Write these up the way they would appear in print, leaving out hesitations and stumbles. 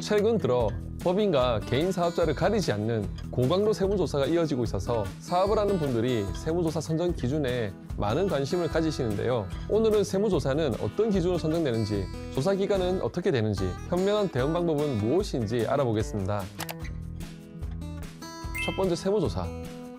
최근 들어 법인과 개인 사업자를 가리지 않는 고강도 세무조사가 이어지고 있어서 사업을 하는 분들이 세무조사 선정 기준에 많은 관심을 가지시는데요. 오늘은 세무조사는 어떤 기준으로 선정되는지, 조사 기간은 어떻게 되는지, 현명한 대응 방법은 무엇인지 알아보겠습니다. 첫 번째, 세무조사.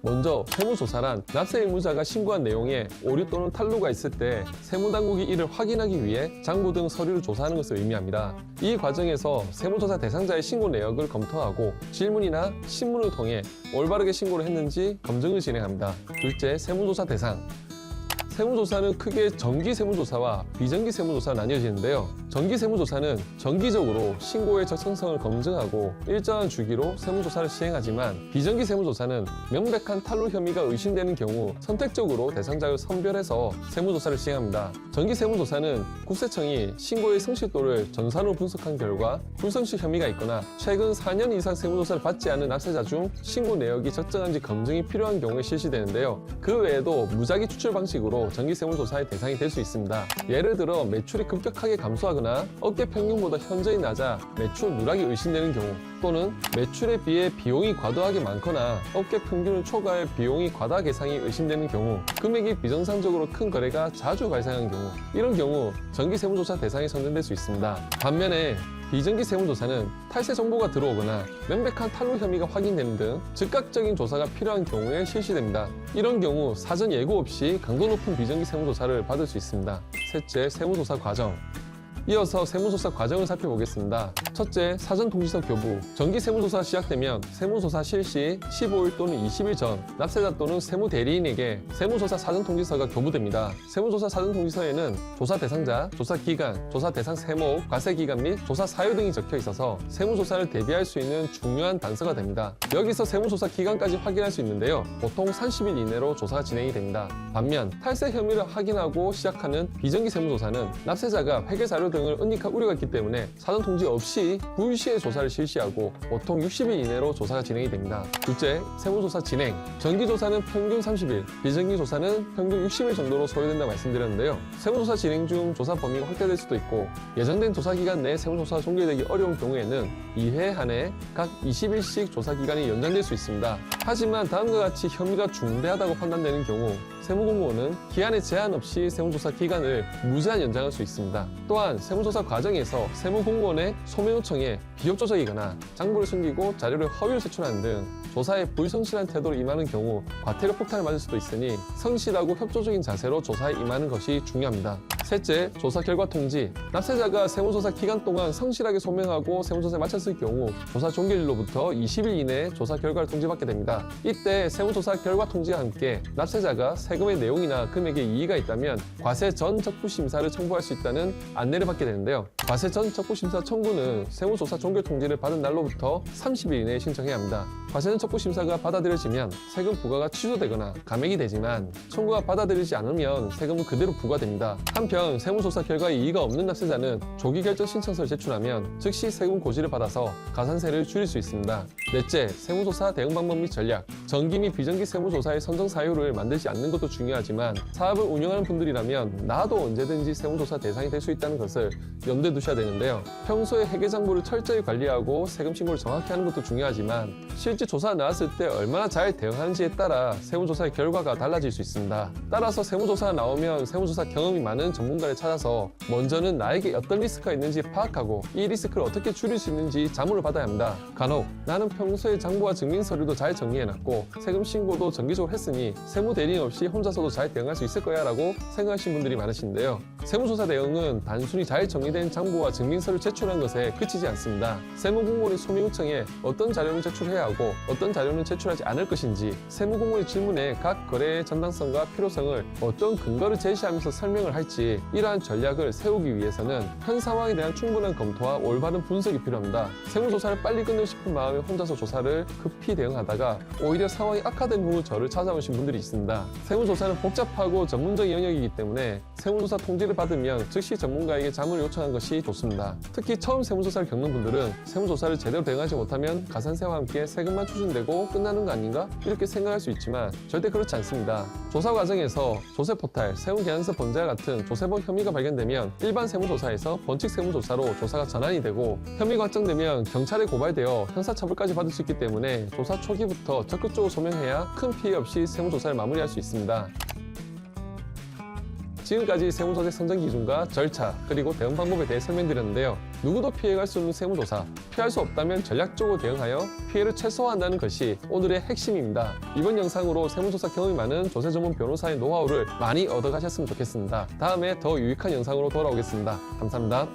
먼저 세무조사란 납세 의무자가 신고한 내용에 오류 또는 탈루가 있을 때 세무당국이 이를 확인하기 위해 장부 등 서류를 조사하는 것을 의미합니다. 이 과정에서 세무조사 대상자의 신고 내역을 검토하고 질문이나 신문을 통해 올바르게 신고를 했는지 검증을 진행합니다. 둘째, 세무조사 대상. 세무조사는 크게 정기 세무조사와 비정기 세무조사가 나뉘어지는데요. 정기 세무조사는 정기적으로 신고의 적정성을 검증하고 일정한 주기로 세무조사를 시행하지만, 비정기 세무조사는 명백한 탈루 혐의가 의심되는 경우 선택적으로 대상자를 선별해서 세무조사를 시행합니다. 정기 세무조사는 국세청이 신고의 성실도를 전산으로 분석한 결과 불성실 혐의가 있거나 최근 4년 이상 세무조사를 받지 않은 납세자 중 신고 내역이 적정한지 검증이 필요한 경우에 실시되는데요. 그 외에도 무작위 추출 방식으로 정기 세무조사의 대상이 될 수 있습니다. 예를 들어 매출이 급격하게 감소하거나 업계 평균보다 현저히 낮아 매출 누락이 의심되는 경우, 또는 매출에 비해 비용이 과도하게 많거나 업계 평균을 초과할 비용이 과다 계상이 의심되는 경우, 금액이 비정상적으로 큰 거래가 자주 발생한 경우, 이런 경우 정기 세무조사 대상이 선정될 수 있습니다. 반면에 비정기 세무조사는 탈세 정보가 들어오거나 명백한 탈루 혐의가 확인되는 등 즉각적인 조사가 필요한 경우에 실시됩니다. 이런 경우 사전 예고 없이 강도 높은 비정기 세무조사를 받을 수 있습니다. 셋째, 세무조사 과정. 이어서 세무조사 과정을 살펴보겠습니다. 첫째, 사전통지서 교부. 정기 세무조사가 시작되면 세무조사 실시 15일 또는 20일 전 납세자 또는 세무대리인에게 세무조사 사전통지서가 교부됩니다. 세무조사 사전통지서에는 조사 대상자, 조사 기간, 조사 대상 세목, 과세기간 및 조사 사유 등이 적혀 있어서 세무조사를 대비할 수 있는 중요한 단서가 됩니다. 여기서 세무조사 기간까지 확인할 수 있는데요. 보통 30일 이내로 조사가 진행이 됩니다. 반면 탈세 혐의를 확인하고 시작하는 비정기 세무조사는 납세자가 회계자료 등을 은닉할 우려가 있기 때문에 사전 통지 없이 불시에 조사를 실시하고 보통 60일 이내로 조사가 진행이 됩니다. 둘째, 세무조사 진행. 정기조사는 평균 30일, 비정기조사는 평균 60일 정도로 소요된다고 말씀드렸는데요. 세무조사 진행 중 조사 범위가 확대될 수도 있고, 예정된 조사 기간 내에 세무조사가 종결되기 어려운 경우에는 2회 한해 각 20일씩 조사 기간이 연장될 수 있습니다. 하지만 다음과 같이 혐의가 중대하다고 판단되는 경우 세무공무원은 기한에 제한 없이 세무조사 기간을 무제한 연장할 수 있습니다. 또한 세무조사 과정에서 세무공무원의 소명 요청에 비협조적이거나 장부를 숨기고 자료를 허위로 제출하는 등 조사에 불성실한 태도로 임하는 경우 과태료 폭탄을 맞을 수도 있으니 성실하고 협조적인 자세로 조사에 임하는 것이 중요합니다. 셋째, 조사 결과 통지. 납세자가 세무조사 기간 동안 성실하게 소명하고 세무조사에 마쳤을 경우 조사 종결일로부터 20일 이내에 조사 결과를 통지받게 됩니다. 이때 세무조사 결과 통지와 함께 납세자가 세금의 내용이나 금액에 이의가 있다면 과세 전 적부심사를 청구할 수 있다는 안내를 받게 되는데요. 과세 전 적부심사 청구는 세무조사 종결 통지를 받은 날로부터 30일 이내에 신청해야 합니다. 과세 전 적부심사가 받아들여지면 세금 부과가 취소되거나 감액이 되지만 청구가 받아들이지 않으면 세금은 그대로 부과됩니다. 한편 세무조사 결과에 이의가 없는 납세자는 조기 결정 신청서를 제출하면 즉시 세금 고지를 받아서 가산세를 줄일 수 있습니다. 넷째, 세무조사 대응 방법 및 전략. 정기 및 비정기 세무조사의 선정 사유를 만들지 않는 것도 중요하지만 사업을 운영하는 분들이라면 나도 언제든지 세무조사 대상이 될 수 있다는 것을 염두에 두셔야 되는데요. 평소에 회계장부를 철저히 관리하고 세금 신고를 정확히 하는 것도 중요하지만 실제 조사가 나왔을 때 얼마나 잘 대응하는지에 따라 세무조사의 결과가 달라질 수 있습니다. 따라서 세무조사가 나오면 세무조사 경험이 많은 전문가를 찾아서 먼저는 나에게 어떤 리스크가 있는지 파악하고 이 리스크를 어떻게 줄일 수 있는지 자문을 받아야 합니다. 간혹 나는 평소에 장부와 증빙 서류도 잘 정리해놨고 세금 신고도 정기적으로 했으니 세무 대리인 없이 혼자서도 잘 대응할 수 있을 거야 라고 생각하시는 분들이 많으신데요. 세무조사 대응은 단순히 잘 정리된 장부와 증빙서를 제출한 것에 그치지 않습니다. 세무공무원의 소명 요청에 어떤 자료는 제출해야 하고 어떤 자료는 제출하지 않을 것인지, 세무공무원의 질문에 각 거래의 정당성과 필요성을 어떤 근거를 제시하면서 설명을 할지, 이러한 전략을 세우기 위해서는 현 상황에 대한 충분한 검토와 올바른 분석이 필요합니다. 세무조사를 빨리 끝내고 싶은 마음에 혼자서 조사를 급히 대응하다가 오히려 상황이 악화된 후 저를 찾아오신 분들이 있습니다. 세무조사는 복잡하고 전문적인 영역이기 때문에 세무조사 통지를 받으면 즉시 전문가에게 자문을 요청하는 것이 좋습니다. 특히 처음 세무조사 세무조사를 겪는 분들은 세무조사를 제대로 대응하지 못하면 가산세와 함께 세금만 추징되고 끝나는 거 아닌가? 이렇게 생각할 수 있지만 절대 그렇지 않습니다. 조사 과정에서 조세포탈, 세무계산서 범죄와 같은 조세법 혐의가 발견되면 일반 세무조사에서 원칙 세무조사로 조사가 전환이 되고 혐의가 확정되면 경찰에 고발되어 형사처벌까지 받을 수 있기 때문에 조사 초기부터 적극적으로 소명해야 큰 피해 없이 세무조사를 마무리할 수 있습니다. 지금까지 세무조사 선정 기준과 절차, 그리고 대응 방법에 대해 설명드렸는데요. 누구도 피해갈 수 없는 세무조사, 피할 수 없다면 전략적으로 대응하여 피해를 최소화한다는 것이 오늘의 핵심입니다. 이번 영상으로 세무조사 경험이 많은 조세 전문 변호사의 노하우를 많이 얻어가셨으면 좋겠습니다. 다음에 더 유익한 영상으로 돌아오겠습니다. 감사합니다.